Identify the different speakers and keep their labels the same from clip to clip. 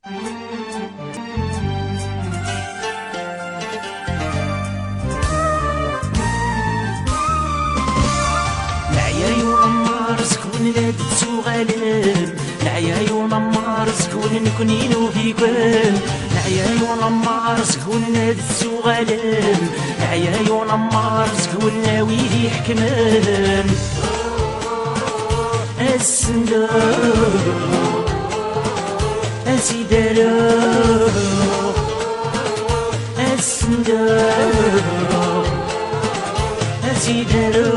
Speaker 1: لا تسوغالم العياي ونمار سكون نكونينو فيكم العياي ونمار سكون لا تسوغالم العياي ونمار سكون ناوي حكمان السندو السيدارو السندو السيدارو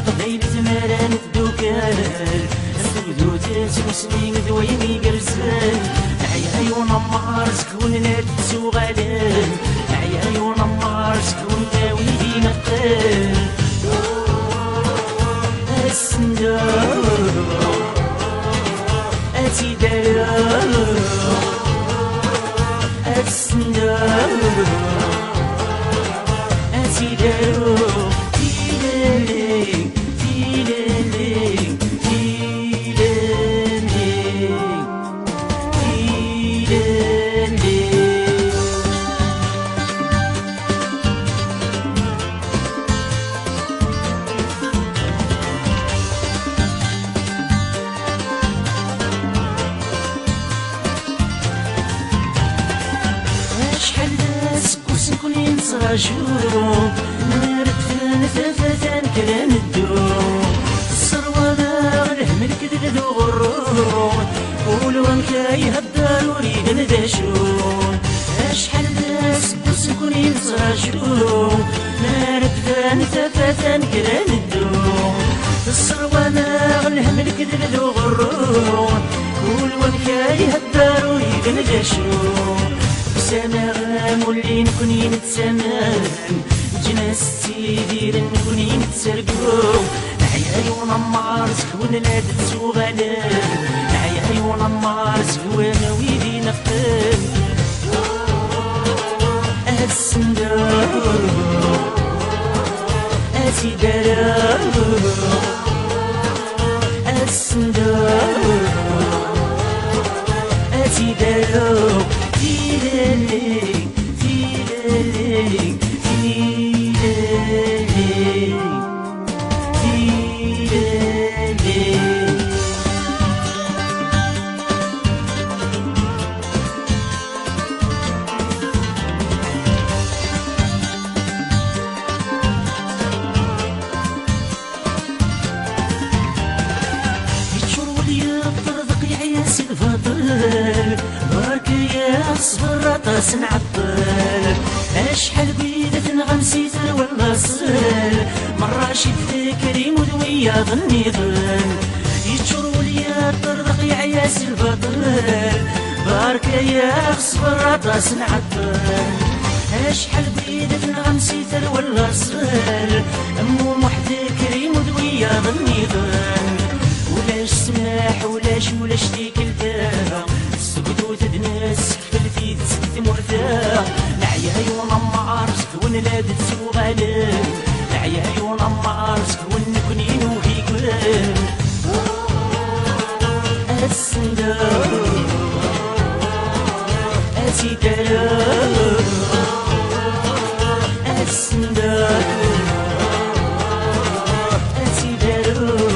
Speaker 1: قبيل زمران الدوكال السودوتات وسنين دويني قرزان عياي ونمار سكون لا تسوغالان عياي ونمار سكون ناوي نقال السندو السيدارو السندو السيدارو رجوع نرد ثلاثة كلام الدوم الثروة غنهم الكذب غرور قولوا انكاي هالدار وريد ندشون اشحال ناس بسكونين رجوع نرد ثلاثة كلام الدوم الثروة غنهم الكذب غرور قولوا انكاي هالدار وريد ندشون سماغ مولي نكوني نتسمان جناس تيدير نكوني نتسرقو عياي ونمار سكون لا تسوغالان عياي ونمار سكون ويدي نقل السندو السيدارو السندو السيدارو اصبر راس نعطل اشحال بيدت نغمسي ولا صل مرة شد ذكري مدوية ظني ظن يتشروا لي الطرق يا عياس البطل بارك يا اصبر راس نعطل اشحال بيدت نغمسي ولا صل امو وحدك ريم مدوية ظني ظن ولاش سماح ولاش ديك الباب سكتو تدناس كفلتي تسكت مرتاح العياي ونمار سكون لا تسوغالان العياي ونمار سكون نكونينو فيكم السندو السيدارو السندو السيدارو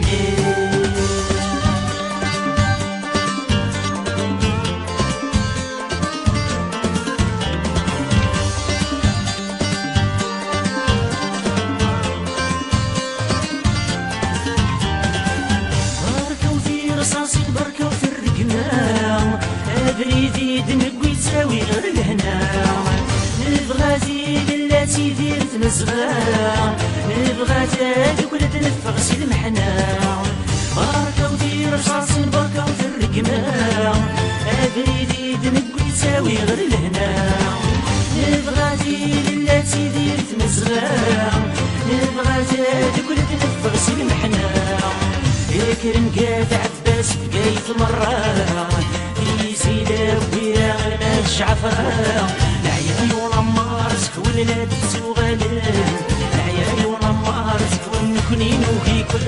Speaker 1: yeah. غير لهنا نبغى زيد اللاتي دير تمزغا نبغى تادك ولا تنفغ سي المحنا بركة ودير رصاص بركة وترقما أبريدي دنقوي تساوي غير لهنا نبغى زيد اللاتي دير تمزغا نبغى تادك ولا تنفغ سي المحنا يكرم قاد عباس بقاية المرة في سيدة ويا غنات شعفرة العيال ونمار سكون لا تسوغ العيال ونمار سكون كنين وكي كل